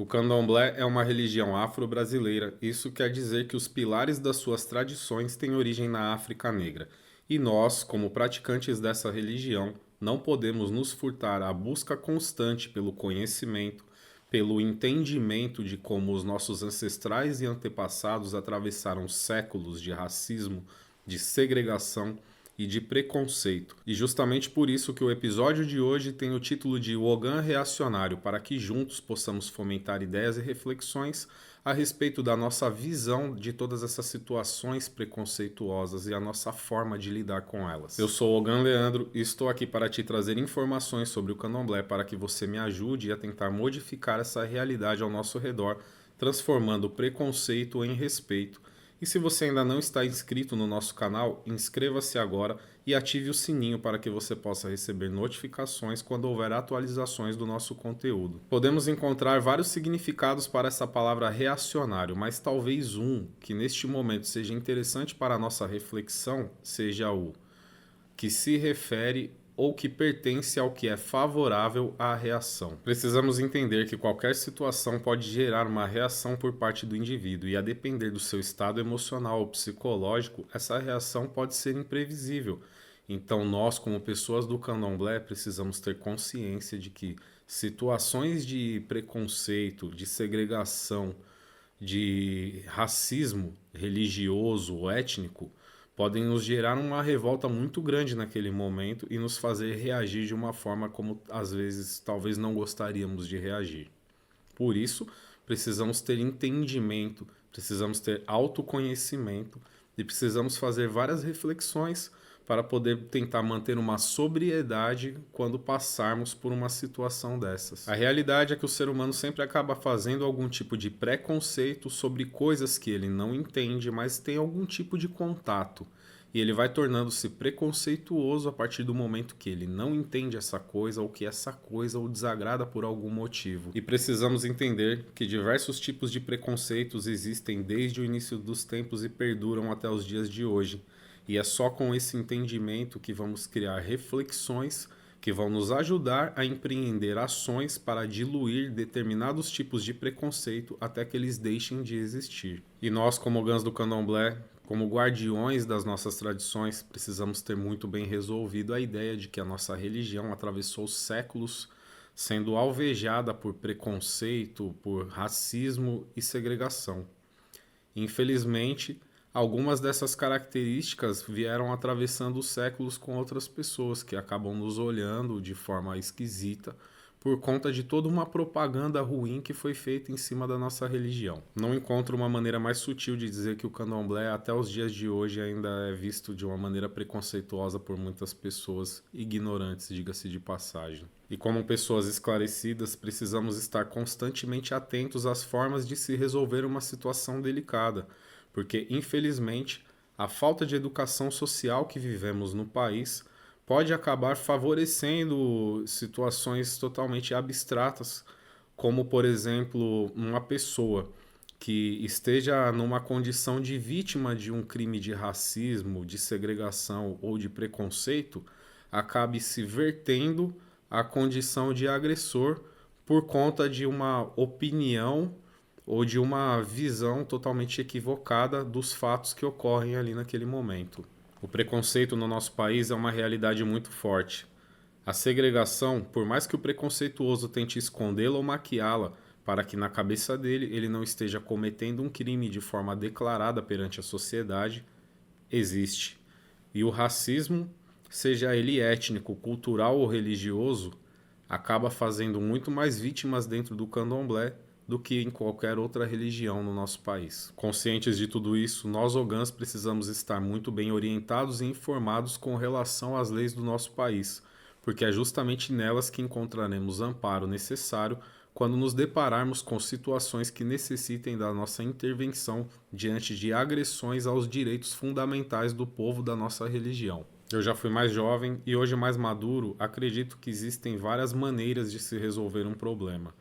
O candomblé é uma religião afro-brasileira. Isso quer dizer que os pilares das suas tradições têm origem na África Negra. E nós, como praticantes dessa religião, não podemos nos furtar à busca constante pelo conhecimento, pelo entendimento de como os nossos ancestrais e antepassados atravessaram séculos de racismo, de segregação e de preconceito. E justamente por isso que o episódio de hoje tem o título de Wogan Reacionário, para que juntos possamos fomentar ideias e reflexões a respeito da nossa visão de todas essas situações preconceituosas e a nossa forma de lidar com elas. Eu sou Wogan Leandro e estou aqui para te trazer informações sobre o candomblé para que você me ajude a tentar modificar essa realidade ao nosso redor, transformando o preconceito em respeito. E se você ainda não está inscrito no nosso canal, inscreva-se agora e ative o sininho para que você possa receber notificações quando houver atualizações do nosso conteúdo. Podemos encontrar vários significados para essa palavra reacionário, mas talvez um que neste momento seja interessante para a nossa reflexão seja o que se refere ou que pertence ao que é favorável à reação. Precisamos entender que qualquer situação pode gerar uma reação por parte do indivíduo e, a depender do seu estado emocional ou psicológico, essa reação pode ser imprevisível. Então, nós, como pessoas do candomblé, precisamos ter consciência de que situações de preconceito, de segregação, de racismo religioso ou étnico podem nos gerar uma revolta muito grande naquele momento e nos fazer reagir de uma forma como às vezes talvez não gostaríamos de reagir. Por isso, precisamos ter entendimento, precisamos ter autoconhecimento e precisamos fazer várias reflexões para poder tentar manter uma sobriedade quando passarmos por uma situação dessas. A realidade é que o ser humano sempre acaba fazendo algum tipo de preconceito sobre coisas que ele não entende, mas tem algum tipo de contato. E ele vai tornando-se preconceituoso a partir do momento que ele não entende essa coisa ou que essa coisa o desagrada por algum motivo. E precisamos entender que diversos tipos de preconceitos existem desde o início dos tempos e perduram até os dias de hoje. E é só com esse entendimento que vamos criar reflexões que vão nos ajudar a empreender ações para diluir determinados tipos de preconceito até que eles deixem de existir. E nós, como Gans do Candomblé, como guardiões das nossas tradições, precisamos ter muito bem resolvido a ideia de que a nossa religião atravessou séculos sendo alvejada por preconceito, por racismo e segregação. Infelizmente, algumas dessas características vieram atravessando os séculos com outras pessoas que acabam nos olhando de forma esquisita por conta de toda uma propaganda ruim que foi feita em cima da nossa religião. Não encontro uma maneira mais sutil de dizer que o candomblé até os dias de hoje ainda é visto de uma maneira preconceituosa por muitas pessoas ignorantes, diga-se de passagem. E como pessoas esclarecidas, precisamos estar constantemente atentos às formas de se resolver uma situação delicada, porque, infelizmente, a falta de educação social que vivemos no país pode acabar favorecendo situações totalmente abstratas, como, por exemplo, uma pessoa que esteja numa condição de vítima de um crime de racismo, de segregação ou de preconceito, acabe se vertendo à condição de agressor por conta de uma opinião ou de uma visão totalmente equivocada dos fatos que ocorrem ali naquele momento. O preconceito no nosso país é uma realidade muito forte. A segregação, por mais que o preconceituoso tente escondê-la ou maquiá-la, para que na cabeça dele ele não esteja cometendo um crime de forma declarada perante a sociedade, existe. E o racismo, seja ele étnico, cultural ou religioso, acaba fazendo muito mais vítimas dentro do candomblé do que em qualquer outra religião no nosso país. Conscientes de tudo isso, nós ogãs precisamos estar muito bem orientados e informados com relação às leis do nosso país, porque é justamente nelas que encontraremos amparo necessário quando nos depararmos com situações que necessitem da nossa intervenção diante de agressões aos direitos fundamentais do povo da nossa religião. Eu já fui mais jovem e hoje mais maduro, acredito que existem várias maneiras de se resolver um problema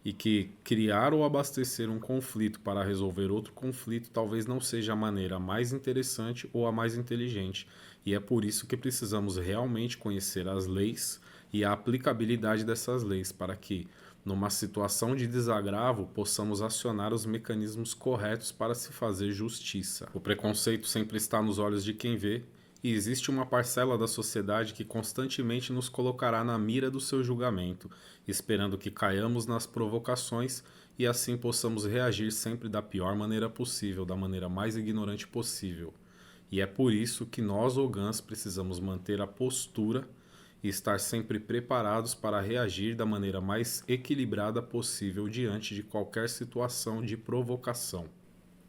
e que criar ou abastecer um conflito para resolver outro conflito talvez não seja a maneira mais interessante ou a mais inteligente, e é por isso que precisamos realmente conhecer as leis e a aplicabilidade dessas leis para que numa situação de desagravo, possamos acionar os mecanismos corretos para se fazer justiça. O preconceito sempre está nos olhos de quem vê, e existe uma parcela da sociedade que constantemente nos colocará na mira do seu julgamento, esperando que caiamos nas provocações e assim possamos reagir sempre da pior maneira possível, da maneira mais ignorante possível. E é por isso que nós, Ogãs, precisamos manter a postura e estar sempre preparados para reagir da maneira mais equilibrada possível diante de qualquer situação de provocação.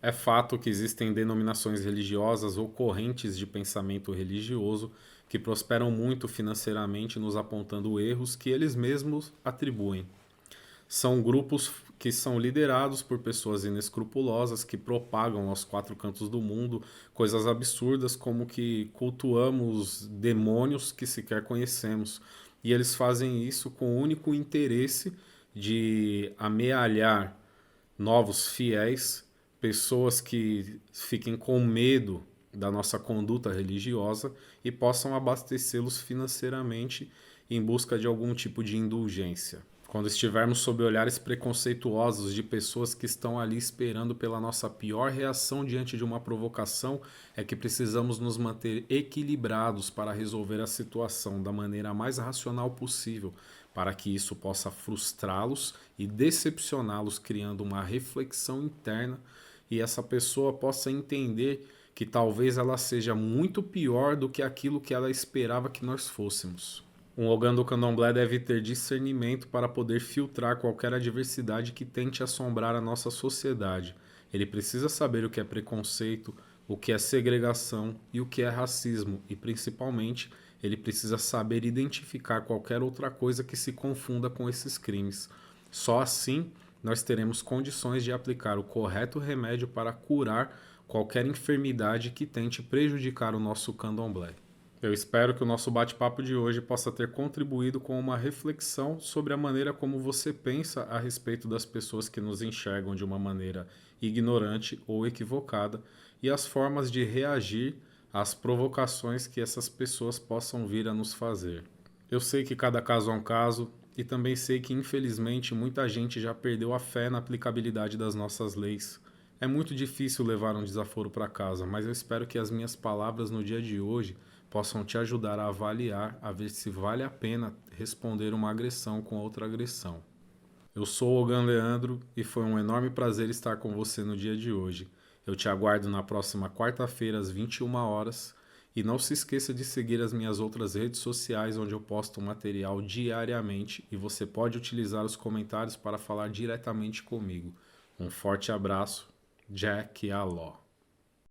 É fato que existem denominações religiosas ou correntes de pensamento religioso que prosperam muito financeiramente, nos apontando erros que eles mesmos atribuem. São grupos que são liderados por pessoas inescrupulosas que propagam aos quatro cantos do mundo coisas absurdas como que cultuamos demônios que sequer conhecemos. E eles fazem isso com o único interesse de amealhar novos fiéis, pessoas que fiquem com medo da nossa conduta religiosa e possam abastecê-los financeiramente em busca de algum tipo de indulgência. Quando estivermos sob olhares preconceituosos de pessoas que estão ali esperando pela nossa pior reação diante de uma provocação, é que precisamos nos manter equilibrados para resolver a situação da maneira mais racional possível, para que isso possa frustrá-los e decepcioná-los, criando uma reflexão interna e essa pessoa possa entender que talvez ela seja muito pior do que aquilo que ela esperava que nós fôssemos. Um Ogã do Candomblé deve ter discernimento para poder filtrar qualquer adversidade que tente assombrar a nossa sociedade. Ele precisa saber o que é preconceito, o que é segregação e o que é racismo, e principalmente, ele precisa saber identificar qualquer outra coisa que se confunda com esses crimes. Só assim nós teremos condições de aplicar o correto remédio para curar qualquer enfermidade que tente prejudicar o nosso candomblé. Eu espero que o nosso bate-papo de hoje possa ter contribuído com uma reflexão sobre a maneira como você pensa a respeito das pessoas que nos enxergam de uma maneira ignorante ou equivocada e as formas de reagir às provocações que essas pessoas possam vir a nos fazer. Eu sei que cada caso é um caso e também sei que, infelizmente, muita gente já perdeu a fé na aplicabilidade das nossas leis. É muito difícil levar um desaforo para casa, mas eu espero que as minhas palavras no dia de hoje possam te ajudar a avaliar, a ver se vale a pena responder uma agressão com outra agressão. Eu sou o Ogã Leandro e foi um enorme prazer estar com você no dia de hoje. Eu te aguardo na próxima quarta-feira às 21 horas e não se esqueça de seguir as minhas outras redes sociais onde eu posto material diariamente e você pode utilizar os comentários para falar diretamente comigo. Um forte abraço, Jack Aló.